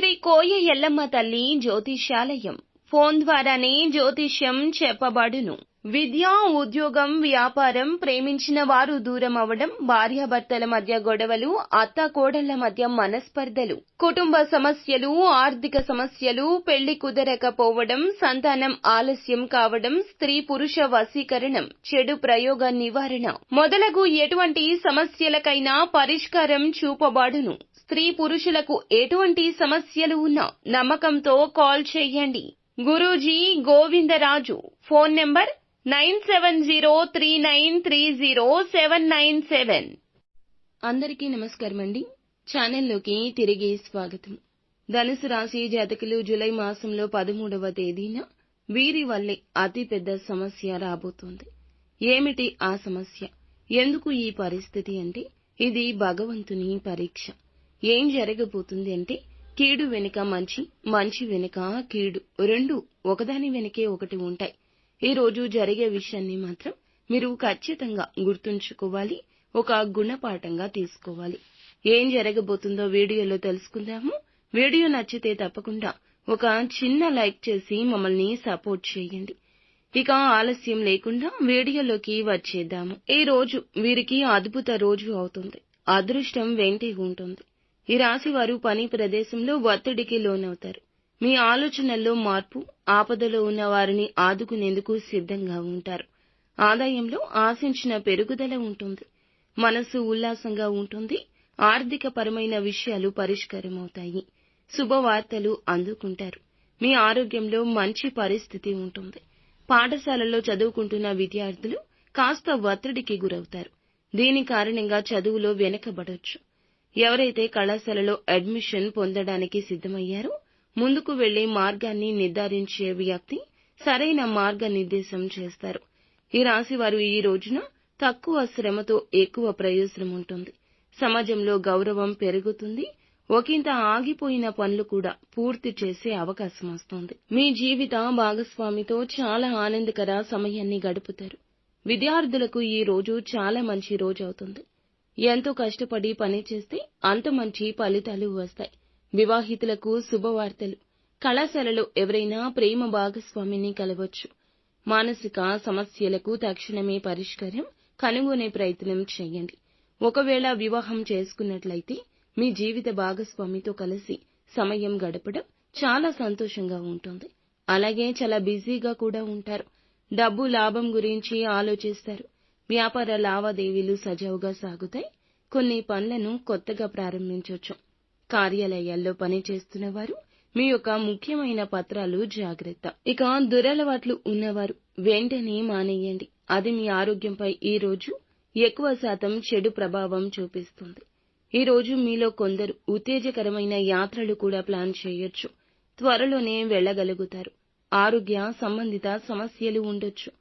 శ్రీ కోయ ఎల్లమ్మ తల్లి జ్యోతిష్యాలయం. ఫోన్ ద్వారానే జ్యోతిష్యం చెప్పబడును. విద్య, ఉద్యోగం, వ్యాపారం, ప్రేమించిన వారు దూరం అవడం, భార్యాభర్తల మధ్య గొడవలు, అత్తాకోడళ్ల మధ్య మనస్పర్ధలు, కుటుంబ సమస్యలు, ఆర్థిక సమస్యలు, పెళ్లి కుదరకపోవడం, సంతానం ఆలస్యం కావడం, స్త్రీ పురుష వశీకరణం, చెడు ప్రయోగ నివారణ మొదలగు ఎటువంటి సమస్యలకైనా పరిష్కారం చూపబడును. స్త్రీ పురుషులకు ఎటువంటి సమస్యలు ఉన్నా నమ్మకంతో కాల్ చేయండి. గురూజీ గోవిందరాజు. Phone number 9703930797. అందరికీ నమస్కారం అండి. ఛానల్లోకి తిరిగి స్వాగతం. ధనుసు రాశి జాతకులు జూలై మాసంలో 13వ తేదీన వీరి వల్లే అతి పెద్ద సమస్య రాబోతోంది. ఏమిటి ఆ సమస్య? ఎందుకు ఈ పరిస్థితి అంటే ఇది భగవంతుని పరీక్ష. ఏం జరగబోతుంది అంటే కీడు వెనుక మంచి, మంచి వెనుక కీడు, రెండు ఒకదాని వెనుకే ఒకటి ఉంటాయి. ఈ రోజు జరిగే విషయాన్ని మాత్రం మీరు ఖచ్చితంగా గుర్తుంచుకోవాలి, ఒక గుణపాఠంగా తీసుకోవాలి. ఏం జరగబోతుందో వీడియోలో తెలుసుకుందాము. వీడియో నచ్చితే తప్పకుండా ఒక చిన్న లైక్ చేసి మమ్మల్ని సపోర్ట్ చేయండి. ఇక ఆలస్యం లేకుండా వీడియోలోకి వచ్చేద్దాము. ఈ రోజు వీరికి అద్భుత రోజు అవుతుంది. అదృష్టం వెంటే ఉంటుంది. ఈ రాశి వారు పని ప్రదేశంలో ఒత్తిడికి లోనవుతారు. మీ ఆలోచనల్లో మార్పు, ఆపదలో ఉన్న వారిని ఆదుకునేందుకు సిద్ధంగా ఉంటారు. ఆదాయంలో ఆశించిన పెరుగుదల ఉంటుంది. మనసు ఉల్లాసంగా ఉంటుంది. ఆర్థిక పరమైన విషయాలు పరిష్కారమవుతాయి. శుభవార్తలు అందుకుంటారు. మీ ఆరోగ్యంలో మంచి పరిస్థితి ఉంటుంది. పాఠశాలలో చదువుకుంటున్న విద్యార్థులు కాస్త ఒత్తిడికి గురవుతారు. దీని కారణంగా చదువులో వెనుకబడొచ్చు. ఎవరైతే కళాశాలలో అడ్మిషన్ పొందడానికి సిద్ధమయ్యారో ముందుకు వెళ్లే మార్గాన్ని నిర్ధారించే వ్యక్తి సరైన మార్గనిర్దేశం చేస్తారు. ఈ రాశి వారు ఈ రోజున తక్కువ శ్రమతో ఎక్కువ ప్రయోజనం ఉంటుంది. సమాజంలో గౌరవం పెరుగుతుంది. ఒకంత ఆగిపోయిన పనులు కూడా పూర్తి చేసే అవకాశం వస్తుంది. మీ జీవిత భాగస్వామితో చాలా ఆనందకర సమయాన్ని గడుపుతారు. విద్యార్థులకు ఈ రోజు చాలా మంచి రోజు అవుతుంది. ఎంతో కష్టపడి పని చేస్తే అంత మంచి ఫలితాలు వస్తాయి. వివాహితులకు శుభవార్తలు. కళాశాలలో ఎవరైనా ప్రేమ భాగస్వామిని కలవచ్చు. మానసిక సమస్యలకు తక్షణమే పరిష్కారం కనుగొనే ప్రయత్నం చేయండి. ఒకవేళ వివాహం చేసుకున్నట్లయితే మీ జీవిత భాగస్వామితో కలిసి సమయం గడపడం చాలా సంతోషంగా ఉంటుంది. అలాగే చాలా బిజీగా కూడా ఉంటారు. డబ్బు లాభం గురించి ఆలోచిస్తారు. వ్యాపార లావాదేవీలు సజావుగా సాగుతాయి. కొన్ని పనులను కొత్తగా ప్రారంభించొచ్చు. కార్యాలయాల్లో పనిచేస్తున్న వారు మీ యొక్క ముఖ్యమైన పత్రాలు జాగ్రత్త. ఇక దురలవాట్లు ఉన్నవారు వెంటనే మానేయండి. అది మీ ఆరోగ్యంపై ఈ రోజు ఎక్కువ శాతం చెడు ప్రభావం చూపిస్తుంది. ఈ రోజు మీలో కొందరు ఉత్తేజకరమైన యాత్రలు కూడా ప్లాన్ చేయొచ్చు. త్వరలోనే వెళ్లగలుగుతారు. ఆరోగ్య సంబంధిత సమస్యలు ఉండొచ్చు.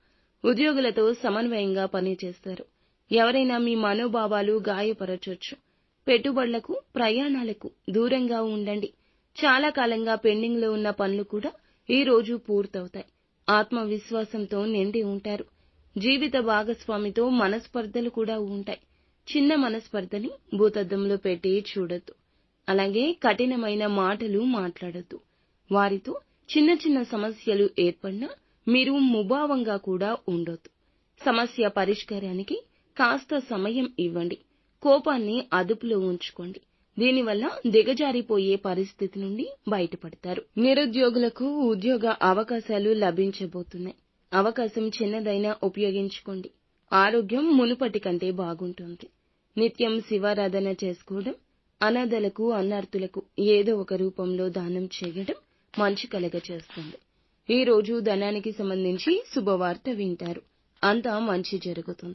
ఉద్యోగులతో సమన్వయంగా పనిచేస్తారు. ఎవరైనా మీ మనోభావాలు గాయపరచొచ్చు. పెట్టుబడులకు, ప్రయాణాలకు దూరంగా ఉండండి. చాలా కాలంగా పెండింగ్ లో ఉన్న పనులు కూడా ఈ రోజు పూర్తవుతాయి. ఆత్మవిశ్వాసంతో నిండి ఉంటారు. జీవిత భాగస్వామితో మనస్పర్ధలు కూడా ఉంటాయి. చిన్న మనస్పర్ధని భూతద్దంలో పెట్టి చూడొద్దు. అలాగే కఠినమైన మాటలు మాట్లాడొద్దు. వారితో చిన్న చిన్న సమస్యలు ఏర్పడినా మీరు ముభావంగా కూడా ఉండొద్దు. సమస్య పరిష్కారానికి కాస్త సమయం ఇవ్వండి. కోపాన్ని అదుపులో ఉంచుకోండి. దీనివల్ల దిగజారిపోయే పరిస్థితి నుండి బయటపడతారు. నిరుద్యోగులకు ఉద్యోగ అవకాశాలు లభించబోతున్నాయి. అవకాశం చిన్నదైనా ఉపయోగించుకోండి. ఆరోగ్యం మునుపటి కంటే బాగుంటుంది. నిత్యం శివారాధన చేసుకోవడం, అనాథలకు, అన్నార్తులకు ఏదో ఒక రూపంలో దానం చేయడం మంచి కలగచేస్తుంది. ఈ రోజు ధనానికి సంబంధించి శుభవార్త వింటారు. అంతా మంచి జరుగుతుంది.